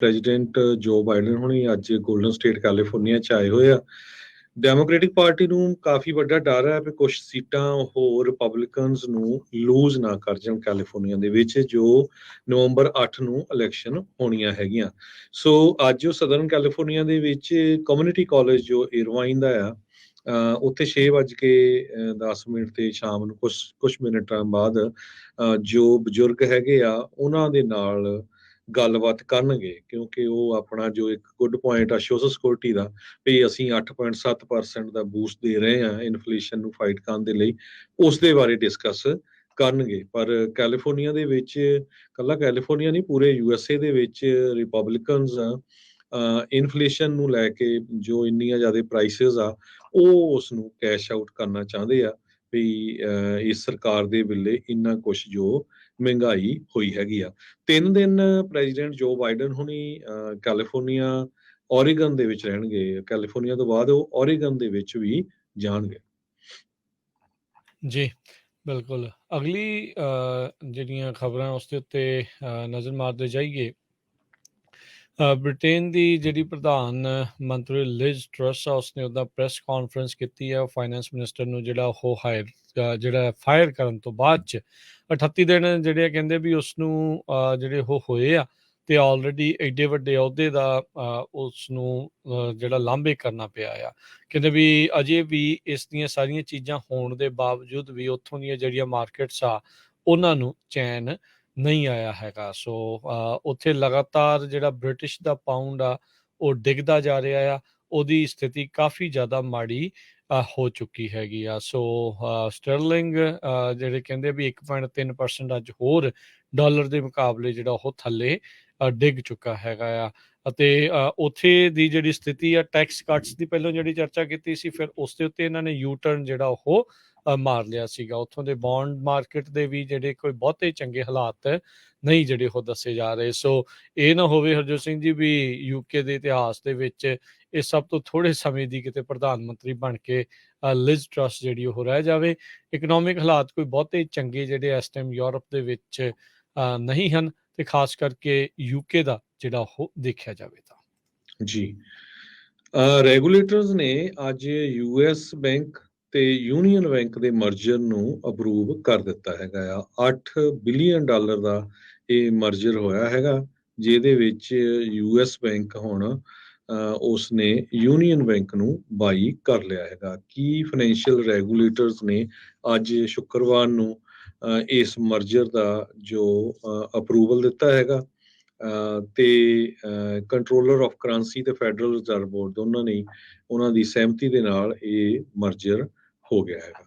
President ਜੋ Biden ਹੁਣੀ ਅੱਜ ਗੋਲਡਨ ਸਟੇਟ ਕੈਲੀਫੋਰਨੀਆ 'ਚ ਆਏ ਹੋਏ ਆ। ਡੈਮੋਕ੍ਰੈਟਿਕ ਪਾਰਟੀ ਨੂੰ ਕਾਫੀ ਵੱਡਾ ਡਰ ਹੈ ਵੀ ਕੁਝ ਸੀਟਾਂ ਹੋਰ ਰਿਪਬਲਿਕਨਸ ਨੂੰ ਲੂਜ਼ ਨਾ ਕਰ ਜਾਣ ਕੈਲੀਫੋਰਨੀਆ ਦੇ ਵਿੱਚ, ਜੋ ਨਵੰਬਰ 8 ਨੂੰ ਇਲੈਕਸ਼ਨ ਹੋਣੀਆਂ ਹੈਗੀਆਂ। ਸੋ ਅੱਜ ਉਹ ਸਦਰਨ ਕੈਲੀਫੋਰਨੀਆ ਦੇ ਵਿੱਚ ਕਮਿਊਨਿਟੀ ਕਾਲਜ ਜੋ ਇਰਵਾਈਨ ਦਾ ਆ, ਉੱਥੇ 6:10 ਤੇ ਸ਼ਾਮ ਨੂੰ ਕੁਛ ਮਿੰਟਾਂ ਬਾਅਦ ਜੋ ਬਜ਼ੁਰਗ ਹੈਗੇ ਆ ਉਹਨਾਂ ਦੇ ਨਾਲ ਗੱਲਬਾਤ ਕਰਨਗੇ, ਕਿਉਂਕਿ ਉਹ ਆਪਣਾ ਜੋ ਇੱਕ ਗੁੱਡ ਪੁਆਇੰਟ ਆ ਸੋਸ਼ਲ ਸਿਕਿਉਰਿਟੀ ਦਾ ਵੀ ਅਸੀਂ 8.7% ਦਾ ਬੂਸਟ ਦੇ ਰਹੇ ਹਾਂ ਇਨਫਲੇਸ਼ਨ ਨੂੰ ਫਾਈਟ ਕਰਨ ਦੇ ਲਈ, ਉਸ ਦੇ ਬਾਰੇ ਡਿਸਕਸ ਕਰਨਗੇ। ਪਰ ਕੈਲੀਫੋਰਨੀਆ ਦੇ ਵਿੱਚ, ਕੱਲਾ ਕੈਲੀਫੋਰਨੀਆ ਨਹੀਂ ਪੂਰੇ USA ਦੇ ਵਿੱਚ ਰਿਪਬਲਿਕਨਸ ਇਨਫਲੇਸ਼ਨ ਨੂੰ ਲੈ ਕੇ ਜੋ ਇੰਨੀਆਂ ਜ਼ਿਆਦਾ ਪ੍ਰਾਈਸਿਸ ਆ ਉਹ ਉਸ ਨੂੰ ਕੈਸ਼ ਆਊਟ ਕਰਨਾ ਚਾਹੁੰਦੇ ਆ ਵੀ ਇਸ ਸਰਕਾਰ ਦੇ ਵੇਲੇ ਇੰਨਾ ਕੁਛ ਜੋ ਮਹਿੰਗਾਈ ਹੋਈ ਹੈਗੀ ਆ। 3 ਦਿਨ ਪ੍ਰੈਜ਼ੀਡੈਂਟ ਜੋ ਬਾਈਡਨ ਹੁਣੀ ਕੈਲੀਫੋਰਨੀਆ ਓਰੀਗਨ ਦੇ ਵਿੱਚ ਰਹਿਣਗੇ। ਕੈਲੀਫੋਰਨੀਆ ਤੋਂ ਬਾਅਦ ਉਹ ਓਰੀਗਨ ਦੇ ਵਿੱਚ ਵੀ ਜਾਣਗੇ। ਜੀ ਬਿਲਕੁਲ। ਅਗਲੀ ਜਿਹੜੀਆਂ ਖਬਰਾਂ ਉਸ ਦੇ ਉੱਤੇ ਨਜ਼ਰ ਮਾਰਦੇ ਜਾਈਏ। ਬ੍ਰਿਟੇਨ ਦੀ ਜਿਹੜੀ ਪ੍ਰਧਾਨ ਮੰਤਰੀ ਲਿਜ਼ ਟਰੱਸ ਆ, ਉਸਨੇ ਉਹਦਾ ਪ੍ਰੈਸ ਕਾਨਫਰੰਸ ਕੀਤੀ ਹੈ। ਫਾਈਨੈਂਸ ਮਿਨਿਸਟਰ ਨੂੰ ਜਿਹੜਾ ਉਹ ਫਾਇਰ ਕਰਨ ਤੋਂ ਬਾਅਦ 'ਚ 38 ਦਿਨ ਜਿਹੜੇ ਕਹਿੰਦੇ ਵੀ ਉਸਨੂੰ ਜਿਹੜੇ ਉਹ ਹੋਏ ਆ ਤੇ ਆਲਰੇਡੀ ਐਡੇ ਵੱਡੇ ਅਹੁਦੇ ਦਾ ਉਸ ਨੂੰ ਜਿਹੜਾ ਲਾਂਭੇ ਕਰਨਾ ਪਿਆ ਆ। ਕਹਿੰਦੇ ਵੀ ਅਜੇ ਵੀ ਇਸ ਦੀਆਂ ਸਾਰੀਆਂ ਚੀਜ਼ਾਂ ਹੋਣ ਦੇ ਬਾਵਜੂਦ ਵੀ ਉੱਥੋਂ ਦੀਆਂ ਜਿਹੜੀਆਂ ਮਾਰਕੀਟਸ ਆ ਉਹਨਾਂ ਨੂੰ ਚੈਨ ਨਹੀਂ ਆਇਆ ਹੈਗਾ। ਸੋ ਉੱਥੇ ਲਗਾਤਾਰ ਜਿਹੜਾ ਬ੍ਰਿਟਿਸ਼ ਦਾ ਪਾਊਂਡ ਆ ਉਹ ਡਿੱਗਦਾ ਜਾ ਰਿਹਾ ਆ, ਉਹਦੀ ਸਥਿਤੀ ਕਾਫੀ ਜ਼ਿਆਦਾ ਮਾੜੀ ਹੋ ਚੁੱਕੀ ਹੈਗੀ ਆ। ਸੋ ਸਟਰਲਿੰਗ ਜਿਹੜੇ ਕਹਿੰਦੇ ਵੀ 1.3% ਅੱਜ ਹੋਰ ਡਾਲਰ ਦੇ ਮੁਕਾਬਲੇ ਜਿਹੜਾ ਉਹ ਥੱਲੇ ਡਿੱਗ ਚੁੱਕਾ ਹੈਗਾ ਆ। ਅਤੇ ਉੱਥੇ ਦੀ ਜਿਹੜੀ ਸਥਿਤੀ ਆ, ਟੈਕਸ ਕੱਟਸ ਦੀ ਪਹਿਲਾਂ ਜਿਹੜੀ ਚਰਚਾ ਕੀਤੀ ਸੀ, ਫਿਰ ਉਸ ਦੇ ਉੱਤੇ ਇਹਨਾਂ ਨੇ ਯੂ ਟਰਨ ਜਿਹੜਾ ਉਹ ਮਾਰ ਲਿਆ ਸੀਗਾ। ਉੱਥੋਂ ਦੇ ਬੌਂਡ ਮਾਰਕੀਟ ਦੇ ਵੀ ਜਿਹੜੇ ਕੋਈ ਬਹੁਤੇ ਚੰਗੇ ਹਾਲਾਤ ਨਹੀਂ ਜਿਹੜੇ ਉਹ ਦੱਸੇ ਜਾ ਰਹੇ। ਸੋ ਇਹ ਨਾ ਹੋਵੇ ਹਰਜੋਤ ਸਿੰਘ ਜੀ ਵੀ UK ਦੇ ਇਤਿਹਾਸ ਦੇ ਵਿੱਚ ਇਹ ਸਭ ਤੋਂ ਥੋੜੇ ਸਮੇਂ ਦੀ ਕਿਤੇ ਪ੍ਰਧਾਨ ਮੰਤਰੀ ਬਣ ਕੇ ਲਿਜ਼ ਟਰੱਸ ਜਿਹੜੀ ਉਹ ਰਹਿ ਜਾਵੇ। ਇਕਨੋਮਿਕ ਹਾਲਾਤ ਕੋਈ ਬਹੁਤੇ ਚੰਗੇ ਜਿਹੜੇ ਇਸ ਟਾਈਮ ਯੂਰਪ ਦੇ ਵਿੱਚ ਨਹੀਂ ਹਨ, ਤੇ ਖਾਸ ਕਰਕੇ UK ਦਾ ਜਿਹੜਾ ਉਹ ਦੇਖਿਆ ਜਾਵੇ ਤਾਂ। ਜੀ, ਰੈਗੂਲੇਟਰਸ ਨੇ ਅੱਜ US ਬੈਂਕ ਤੇ ਯੂਨੀਅਨ ਬੈਂਕ ਦੇ ਮਰਜਰ ਨੂੰ ਅਪਰੂਵ ਕਰ ਦਿੱਤਾ ਹੈਗਾ ਆ। $8 ਬਿਲੀਅਨ ਦਾ ਇਹ ਮਰਜਰ ਹੋਇਆ ਹੈਗਾ, ਜਿਹਦੇ ਵਿੱਚ US ਬੈਂਕ ਹੁਣ ਉਸਨੇ ਯੂਨੀਅਨ ਬੈਂਕ ਨੂੰ ਬਾਈ ਕਰ ਲਿਆ ਹੈਗਾ। ਕੀ ਫਾਈਨੈਂਸ਼ੀਅਲ ਰੈਗੂਲੇਟਰਸ ਨੇ ਅੱਜ ਸ਼ੁੱਕਰਵਾਰ ਨੂੰ ਇਸ ਮਰਜਰ ਦਾ ਜੋ ਅਪਰੂਵਲ ਦਿੱਤਾ ਹੈਗਾ, ਤੇ ਕੰਟਰੋਲਰ ਆਫ ਕਰੰਸੀ ਤੇ ਫੈਡਰਲ ਰਿਜ਼ਰਵ ਬੋਰਡ ਦੋਨਾਂ ਨੇ ਉਹਨਾਂ ਦੀ ਸਹਿਮਤੀ ਦੇ ਨਾਲ ਇਹ ਮਰਜਰ ਹੋ ਗਿਆ ਹੈਗਾ।